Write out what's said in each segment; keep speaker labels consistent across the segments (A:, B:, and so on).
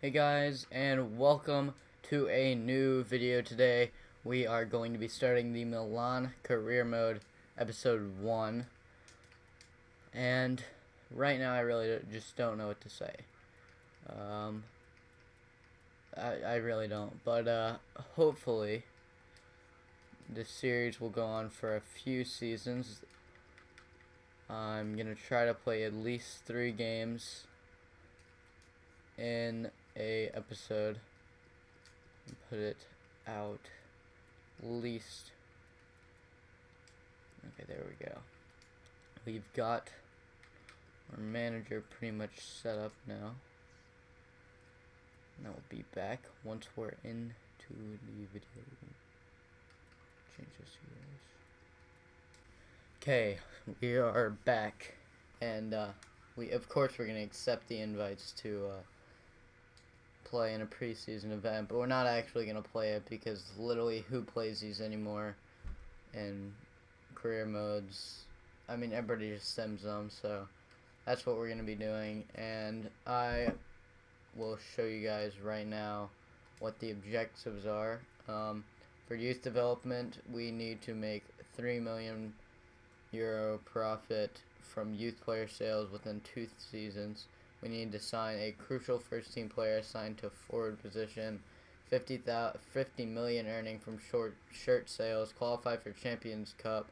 A: Hey guys, and welcome to a new video today. We are going to be starting the Milan Career Mode Episode 1. And right now I really just don't know what to say. I really don't. But hopefully this series will go on for a few seasons. I'm going to try to play at least 3 games in a episode and put it out least. Okay, there we go. We've got our manager pretty much set up now, and I will be back once we're into the video. Change this to yours. Okay, we are back, and of course we're gonna accept the invites to play in a preseason event, but we're not actually going to play it because literally who plays these anymore in career modes? I mean, everybody just sims them, so that's what we're going to be doing, and I will show you guys right now what the objectives are. For youth development, we need to make €3 million profit from youth player sales within 2 seasons. We need to sign a crucial first-team player assigned to forward position, 50 million earning from shirt sales, qualify for Champions Cup,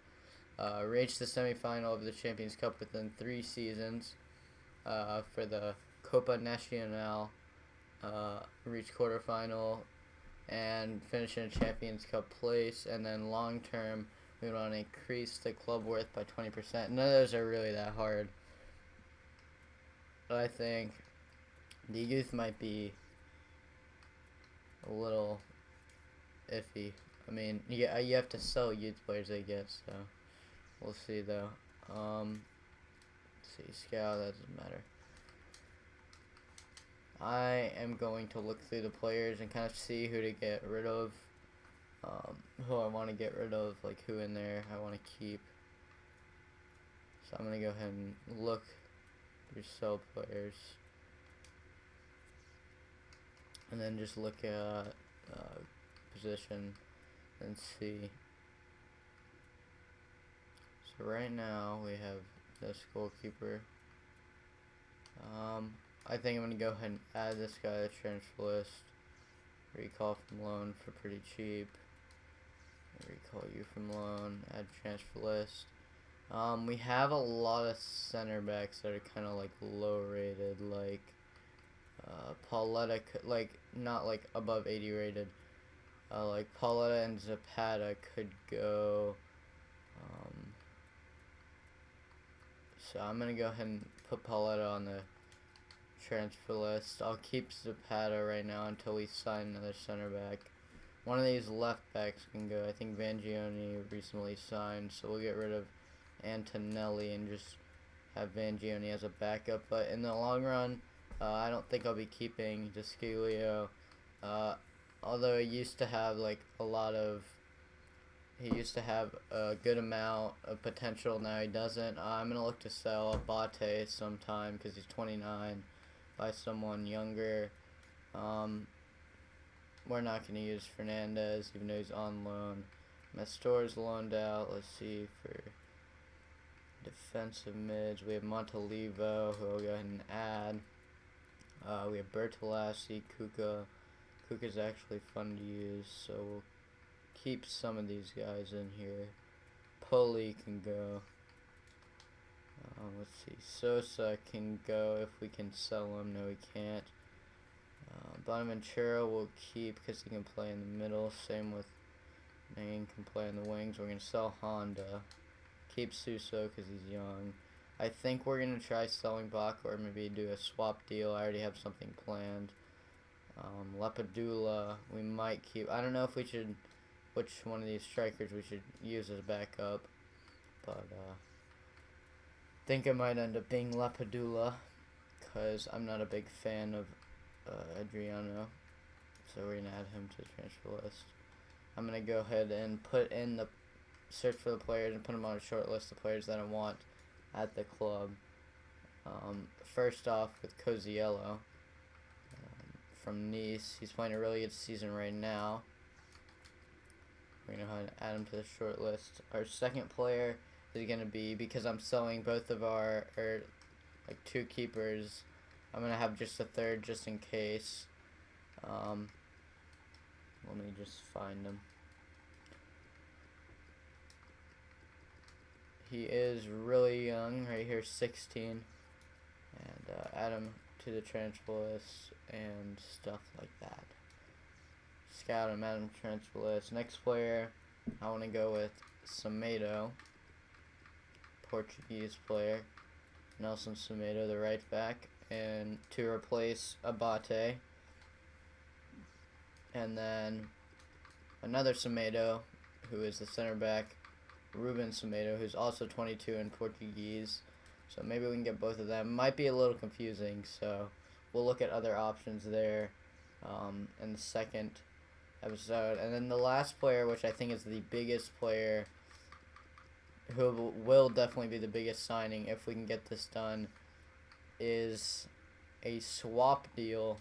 A: reach the semifinal of the Champions Cup within 3 seasons, for the Copa Nacional, reach quarterfinal, and finish in a Champions Cup place. And then long-term, we want to increase the club worth by 20%. None of those are really that hard. I think the youth might be a little iffy. I mean, yeah, you have to sell youth players, I guess, so we'll see though. Let's see, scout, that doesn't matter. I am going to look through the players and kind of see who to get rid of, who I want to get rid of, like who in there I want to keep. So I'm going to go ahead and look through sell players, and then just look at position and see. So right now we have this goalkeeper. I think I'm going to go ahead and add this guy to the transfer list. Recall from loan for pretty cheap. Recall you from loan, add transfer list. We have a lot of center backs that are kind of like low rated, like Pauletta, like not like above 80 rated. Like Pauletta and Zapata could go. So I'm gonna go ahead and put Pauletta on the transfer list. I'll keep Zapata right now until we sign another center back. One of these left backs can go. I think Vangioni recently signed, so we'll get rid of Antonelli and just have Vangioni as a backup. But in the long run, I don't think I'll be keeping Descalio. Although he used to have like he used to have a good amount of potential. Now he doesn't. I'm gonna look to sell Abate sometime because he's 29 by someone younger. We're not gonna use Fernandez even though he's on loan. Mastor's loaned out. Let's see for defensive mids. We have Montalivo, who I'll go ahead and add. We have Bertolassi, Kuka. Kuka's actually fun to use, so we'll keep some of these guys in here. Poli can go. Let's see. Sosa can go if we can sell him. No, we can't. Bonaventura we'll keep because he can play in the middle. Same with Nang can play in the wings. We're going to sell Honda. Keep Suso because he's young. I think we're going to try selling Bach or maybe do a swap deal. I already have something planned. Lapadula we might keep. I don't know if we should, which one of these strikers we should use as a backup. But I think it might end up being Lapadula because I'm not a big fan of Adriano. So we're going to add him to the transfer list. I'm going to go ahead and put in the search for the players and put them on a short list of players that I want at the club. First off with Coziello, from Nice. He's playing a really good season right now. We're going to go ahead and add him to the short list. Our second player is going to be, because I'm selling both of our, like 2 keepers, I'm going to have just a third just in case. Let me just find him. He is really young, right here, 16. And add him to the transfer list and stuff like that. Scout him, add him to transfer list. Next player, I want to go with Semedo, Portuguese player. Nelson Semedo, the right back. And to replace Abate. And then another Semedo, who is the center back, Ruben Semedo, who's also 22 in Portuguese. So maybe we can get both of them. Might be a little confusing, so we'll look at other options there in the second episode. And then the last player, which I think is the biggest player, who will definitely be the biggest signing if we can get this done, is a swap deal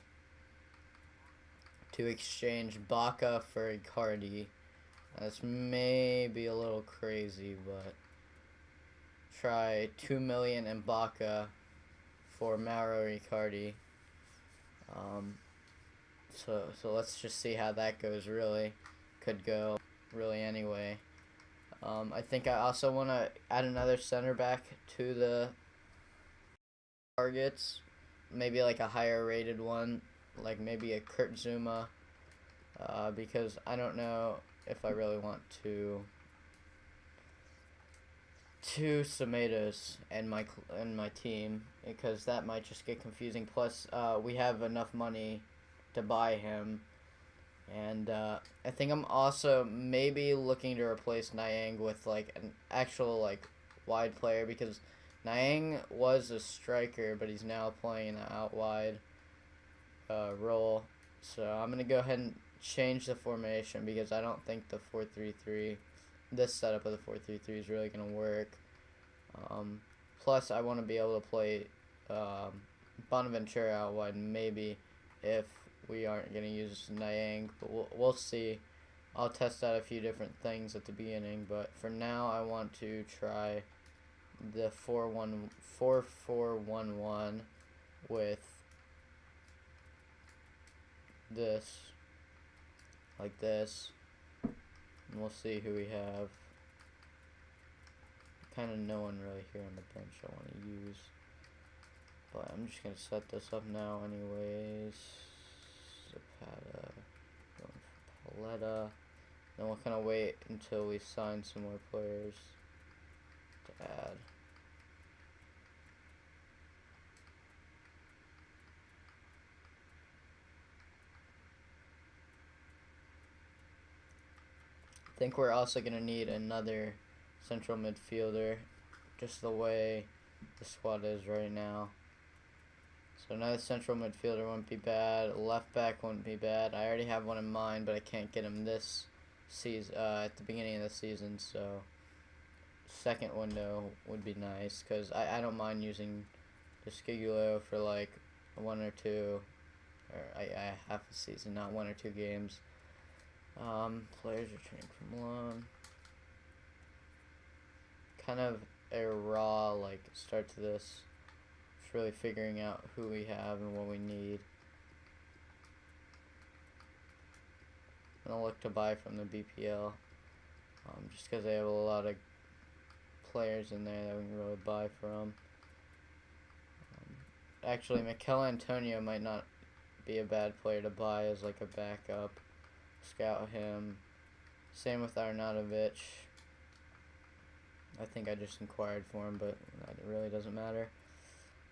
A: to exchange Baca for Icardi. This may be a little crazy, but try 2 million in Baca for Mauro Icardi. So let's just see how that goes. Really, could go really anyway. I think I also want to add another center back to the targets, maybe like a higher rated one, like maybe a Kurt Zuma, because I don't know if I really want two Semedos in my team, because that might just get confusing. Plus, we have enough money to buy him, and I think I'm also maybe looking to replace Niang with like an actual like wide player, because Niang was a striker, but he's now playing an out wide role. So I'm gonna go ahead and change the formation, because I don't think the 4-3-3, this setup of the 4-3-3 is really gonna work. Plus, I want to be able to play Bonaventura out wide, maybe, if we aren't gonna use Niang, but we'll see. I'll test out a few different things at the beginning, but for now I want to try the 4-4-1-1 with this, like this, and we'll see who we have. Kind of no one really here on the bench I want to use, but I'm just gonna set this up now anyways. Zapata, going for Paletta. Then we'll kind of wait until we sign some more players to add. I think we're also going to need another central midfielder, just the way the squad is right now. So another central midfielder wouldn't be bad. Left back wouldn't be bad. I already have one in mind, but I can't get him this season at the beginning of the season. So second window would be nice, because I don't mind using Descigulo for like 1 or 2, or I half a season, not 1 or 2 games. Players returning from loan. Kind of a raw like start to this. Just really figuring out who we have and what we need. I'm gonna look to buy from the BPL, just because they have a lot of players in there that we can really buy from. Actually, Mikel Antonio might not be a bad player to buy as like a backup. Scout him. Same with Arnautovic. I think I just inquired for him, but that really doesn't matter.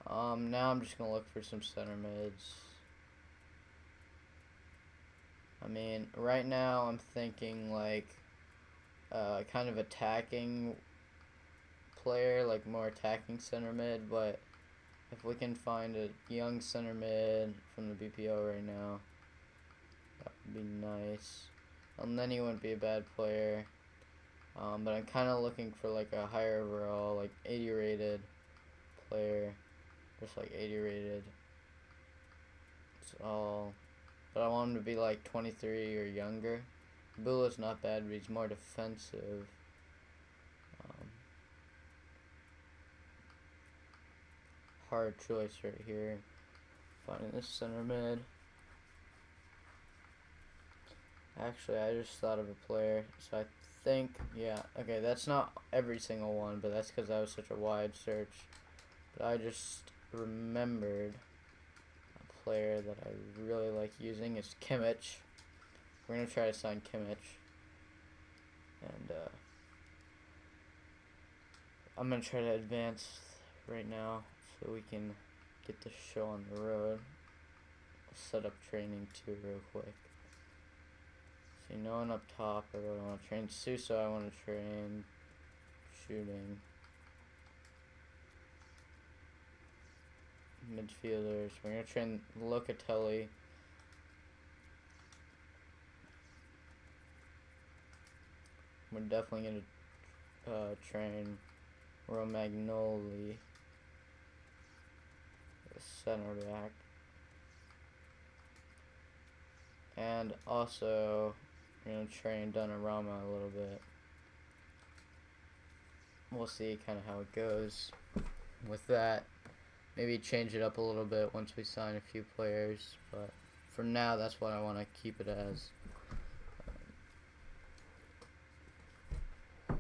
A: Now I'm just gonna look for some center mids. I mean, right now I'm thinking like kind of attacking player, like more attacking center mid, but if we can find a young center mid from the BPO right now, that would be nice. And then he wouldn't be a bad player. But I'm kind of looking for like a higher overall, like 80 rated player. Just like 80 rated. It's all but I want him to be like 23 or younger. Bula's not bad, but he's more defensive. Hard choice right here. Finding this center mid. Actually, I just thought of a player, so I think, yeah, okay, that's not every single one, but that's because that was such a wide search. But I just remembered a player that I really like using is Kimmich. We're going to try to sign Kimmich. And I'm going to try to advance right now so we can get the show on the road. I'll set up training too real quick. See, no one up top. I really want to train Suso. I want to train shooting. Midfielders. We're going to train Locatelli. We're definitely going to train Romagnoli, the center back. And also, we're going to train Donnarumma a little bit. We'll see kind of how it goes with that. Maybe change it up a little bit once we sign a few players. But for now, that's what I want to keep it as. So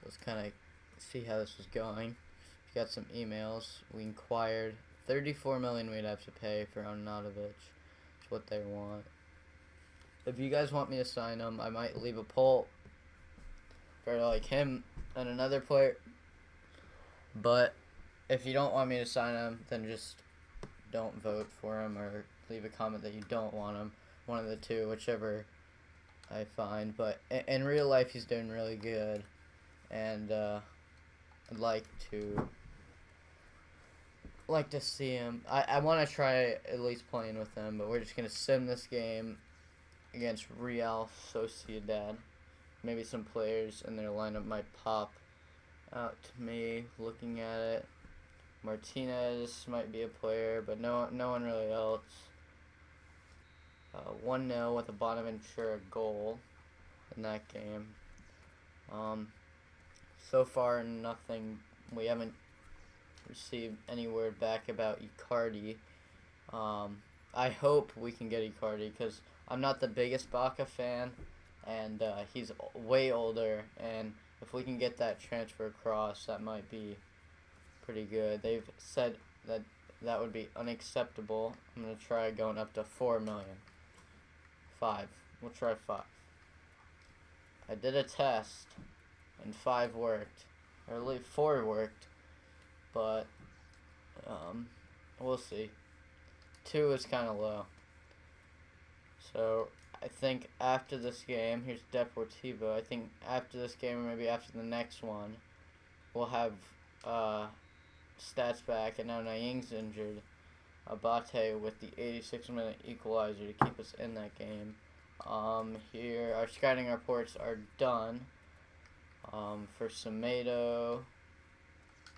A: let's kind of see how this is going. We got some emails. We inquired 34 million we'd have to pay for Arnautovic. That's what they want. If you guys want me to sign him, I might leave a poll for like him and another player. But if you don't want me to sign him, then just don't vote for him or leave a comment that you don't want him. One of the two, whichever I find. But in real life, he's doing really good. And I'd like to see him. I want to try at least playing with him, but we're just going to sim this game against Real Sociedad. Maybe some players in their lineup might pop out to me looking at it. Martinez might be a player, but no one really else. 1-0 with a Bonaventura goal in that game. So far, nothing. We haven't received any word back about Icardi. I hope we can get Icardi because I'm not the biggest Baca fan, and he's way older, and if we can get that transfer across, that might be pretty good. They've said that would be unacceptable. I'm going to try going up to 4 million. 5. We'll try 5. I did a test, and 5 worked. Or at least 4 worked, but we'll see. 2 is kind of low. So I think after this game, here's Deportivo. I think after this game, or maybe after the next one, we'll have stats back. And now Nying's injured. Abate with the 86-minute equalizer to keep us in that game. Here, our scouting reports are done. For Semedo,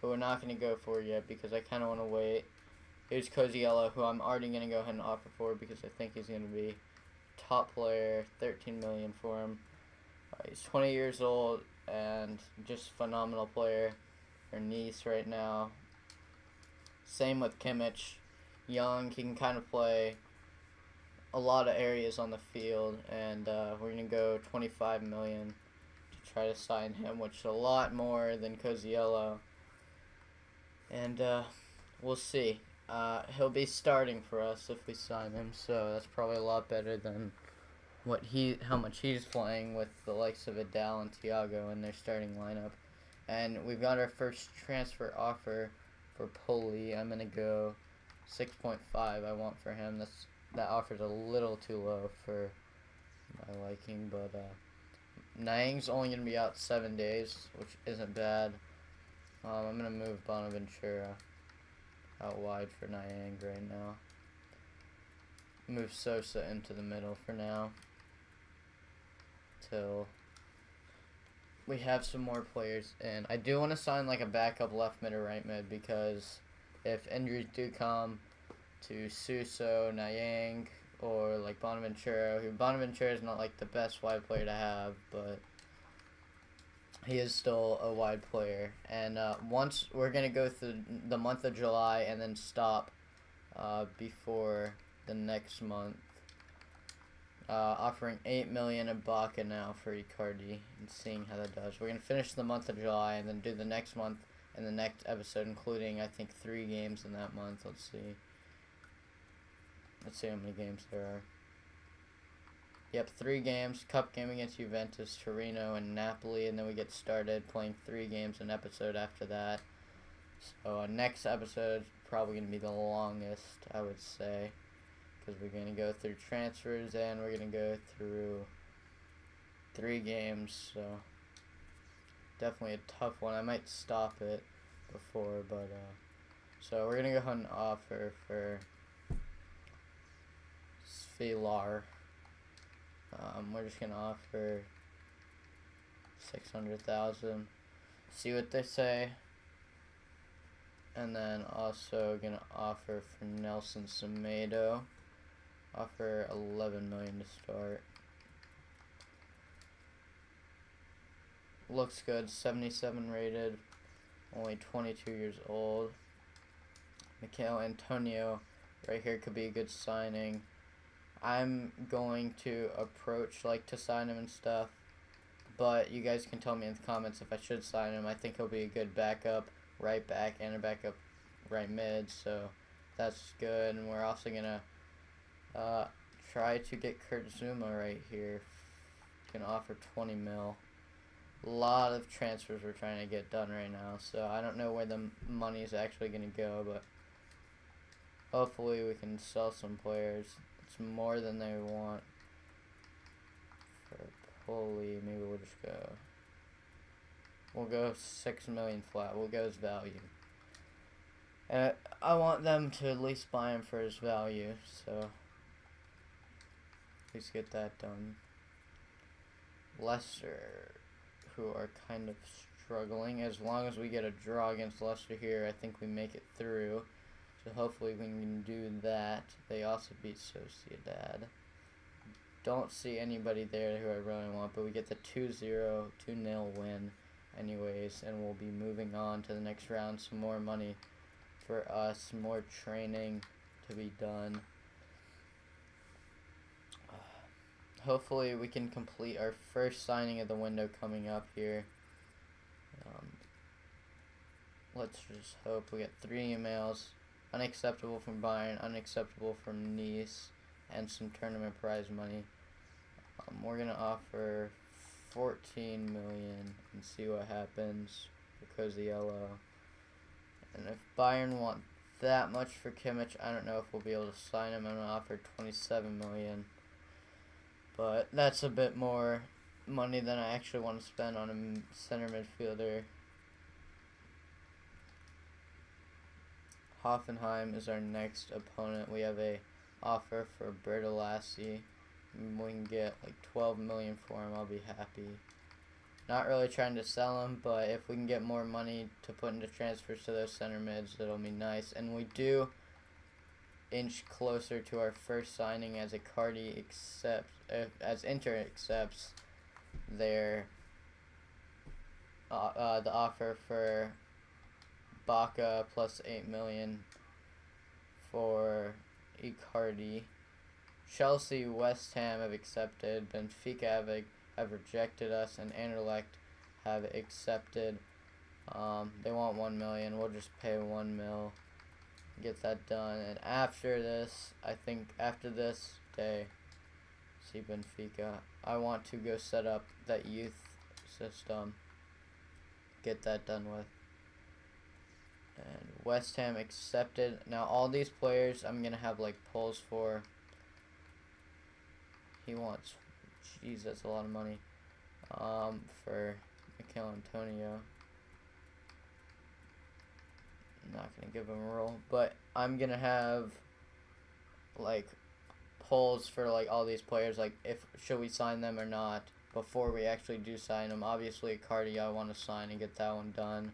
A: who we're not going to go for yet because I kind of want to wait. Here's Coziello, who I'm already going to go ahead and offer for because I think he's going to be top player. 13 million for him. He's 20 years old and just phenomenal player for Nice right now. Same with Kimmich. Young, he can kind of play a lot of areas on the field, and we're going to go 25 million to try to sign him, which is a lot more than Coziello. And we'll see. He'll be starting for us if we sign him, so that's probably a lot better than how much he's playing with the likes of Vidal and Thiago in their starting lineup. And we've got our first transfer offer for Poli. I'm gonna go 6.5. I want for him. That offer's a little too low for my liking, but Nying's only gonna be out 7 days, which isn't bad. I'm gonna move Bonaventura out wide for Nyang right now. Move Sosa into the middle for now till we have some more players in. I do want to sign like a backup left mid or right mid because if injuries do come to Suso, Nyang, or like Bonaventura. Bonaventura is not like the best wide player to have, but he is still a wide player. And once we're gonna go through the month of July and then stop before the next month. Offering 8 million in Baca now for Icardi and seeing how that does. We're gonna finish the month of July and then do the next month and the next episode, including I think 3 games in that month. Let's see. Let's see how many games there are. Yep, 3 games. Cup game against Juventus, Torino, and Napoli, and then we get started playing 3 games an episode after that. So next episode is probably gonna be the longest, I would say. Because we're going to go through transfers and we're going to go through 3 games, so definitely a tough one. I might stop it before, but so we're going to go ahead and offer for Svilar. We're just going to offer 600,000, see what they say. And then also going to offer for Nelson Semedo. Offer 11 million to start. Looks good. 77 rated. Only 22 years old. Michael Antonio right here could be a good signing. I'm going to approach to sign him and stuff, but you guys can tell me in the comments if I should sign him. I think he'll be a good backup right back and a backup right mid, so that's good. And we're also gonna try to get Kurt Zuma right here. Can offer 20 mil. A lot of transfers we're trying to get done right now, so I don't know where the money is actually going to go, but hopefully we can sell some players. It's more than they want. For Poli, maybe we'll just go. We'll go 6 million flat. We'll go his value. And I want them to at least buy him for his value, so please get that done. Leicester, who are kind of struggling. As long as we get a draw against Leicester here, I think we make it through. So hopefully we can do that. They also beat Sociedad. Don't see anybody there who I really want, but we get the 2-0 win anyways, and we'll be moving on to the next round. Some more money for us, more training to be done. Hopefully we can complete our first signing of the window coming up here. Let's just hope. We get 3 emails. Unacceptable from Bayern, unacceptable from Nice, and some tournament prize money. We're going to offer 14 million and see what happens because the yellow. And if Bayern want that much for Kimmich, I don't know if we'll be able to sign him. I'm going to offer 27 million. But that's a bit more money than I actually want to spend on a center midfielder. Hoffenheim is our next opponent. We have a offer for Bertolassi. We can get 12 million for him. I'll be happy. Not really trying to sell him, but if we can get more money to put into transfers to those center mids, that'll be nice. And we do inch closer to our first signing as Icardi as Inter accepts their the offer for Baca plus 8 million for Icardi. Chelsea, West Ham have accepted. Benfica have rejected us, and Anderlecht have accepted. They want 1 million. We'll just pay 1 mil. Get that done. And after this, I think after this day, see Benfica. I want to go set up that youth system. Get that done with. And West Ham accepted. Now all these players I'm gonna have polls for. He wants, jeez, that's a lot of money. For Michael Antonio. I'm not gonna give him a roll, but I'm gonna have polls for all these players, if should we sign them or not before we actually do sign them. Obviously Icardi I want to sign and get that one done.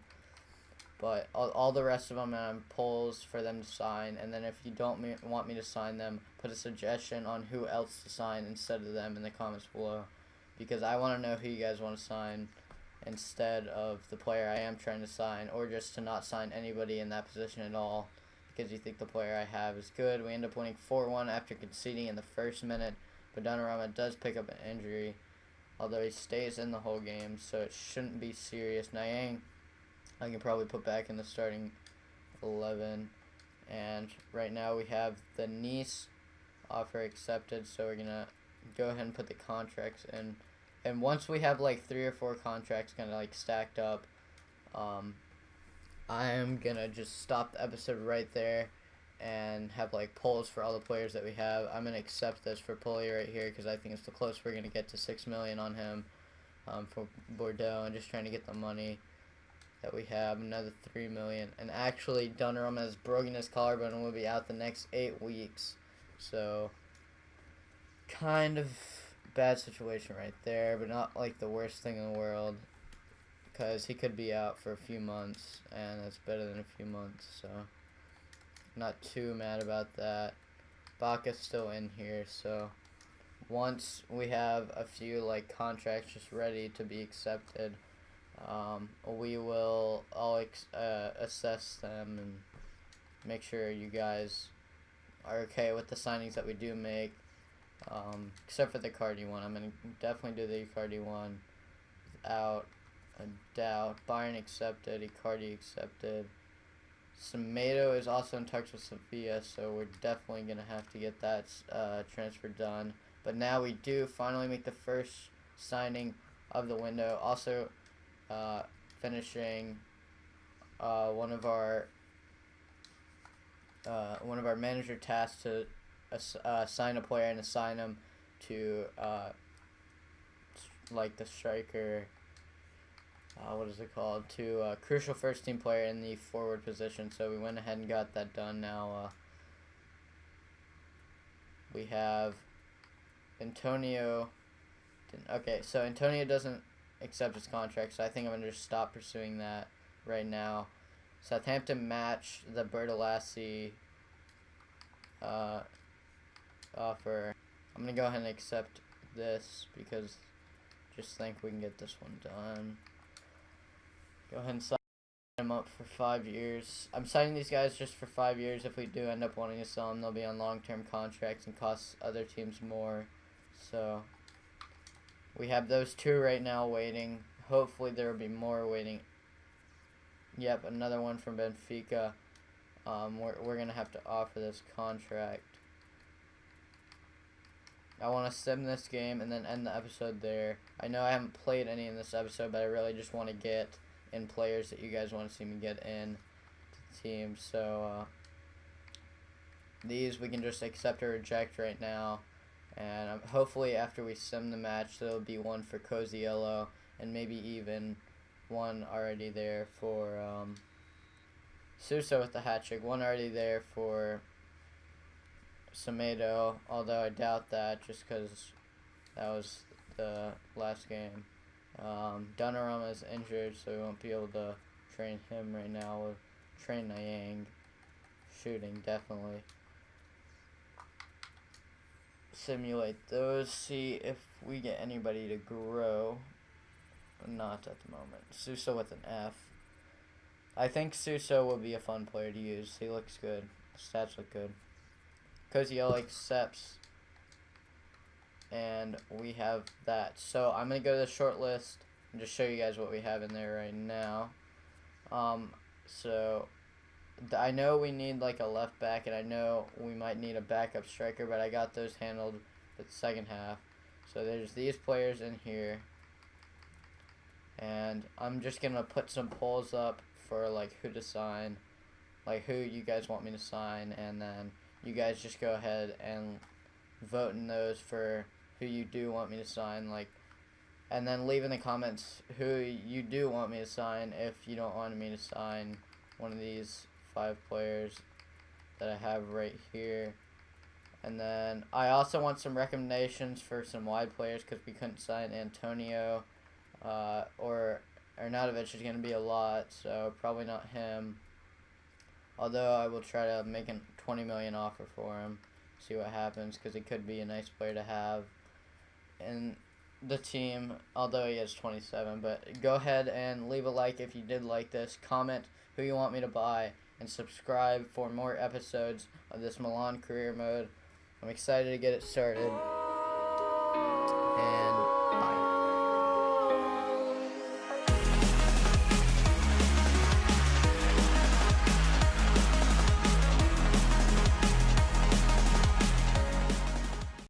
A: But all the rest of them I'm polls for them to sign, and then if you don't want me to sign them, put a suggestion on who else to sign instead of them in the comments below, because I want to know who you guys want to sign instead of the player I am trying to sign, or just to not sign anybody in that position at all because you think the player I have is good. We end up winning 4-1 after conceding in the first minute, but Donnarumma does pick up an injury, although he stays in the whole game, so it shouldn't be serious. Nyang, I can probably put back in the starting 11, and right now we have the Nice offer accepted, so we're going to go ahead and put the contracts in. And once we have like 3 or 4 contracts kind of like stacked up, I am going to just stop the episode right there and have like polls for all the players that we have. I'm going to accept this for Pulley right here because I think it's the closest we're going to get to 6 million on him for Bordeaux, and just trying to get the money that we have, another 3 million. And actually Donnarumma has broken his collarbone and will be out the next 8 weeks. So kind of bad situation right there, but not like the worst thing in the world, because he could be out for a few months, and that's better than a few months, so not too mad about that. Baca's still in here, so once we have a few like contracts just ready to be accepted, we will all assess them and make sure you guys are okay with the signings that we do make. Except for the Icardi one. I'm going to definitely do the Icardi one without a doubt. Bayern accepted. Icardi accepted. Semedo is also in touch with Sevilla, so we're definitely going to have to get that transfer done. But now we do finally make the first signing of the window. Also finishing one of our manager tasks to assign a player and assign him to like the striker, what is it called, to a crucial first team player in the forward position. So we went ahead and got that done. Now we have Antonio. Okay, so Antonio doesn't accept his contract, so I think I'm going to just stop pursuing that right now. Southampton match the Bertolazzi offer. I'm going to go ahead and accept this because just think we can get this one done. Go ahead and sign them up for 5 years. I'm signing these guys just for 5 years. If we do end up wanting to sell them, they'll be on long-term contracts and cost other teams more. So we have those 2 right now waiting. Hopefully there will be more waiting. Yep, another one from Benfica. We're going to have to offer this contract. I want to sim this game and then end the episode there. I know I haven't played any in this episode, but I really just want to get in players that you guys want to see me get in to the team. So these we can just accept or reject right now. And hopefully after we sim the match, there'll be one for Coziello and maybe even one already there for Suso with the hat trick. One already there for Semedo, although I doubt that just because that was the last game. Donnarumma is injured, so we won't be able to train him right now. We'll train Nyang. Shooting, definitely. Simulate those, see if we get anybody to grow. Not at the moment. Suso with an F. I think Suso will be a fun player to use. He looks good. Stats look good. Coziello accepts, and we have that. So I'm going to go to the short list and just show you guys what we have in there right now. So I know we need like a left back, and I know we might need a backup striker, but I got those handled for the second half. So there's these players in here, and I'm just going to put some polls up for like who to sign, like who you guys want me to sign, and then you guys just go ahead and vote in those for who you do want me to sign, like, and then leave in the comments who you do want me to sign if you don't want me to sign one of these 5 players that I have right here. And then I also want some recommendations for some wide players because we couldn't sign Antonio or Arnautovic is going to be a lot, so probably not him. Although I will try to make a 20 million offer for him, see what happens, because he could be a nice player to have in the team, although he is 27. But go ahead and leave a like if you did like this, comment who you want me to buy, and subscribe for more episodes of this Milan career mode. I'm excited to get it started.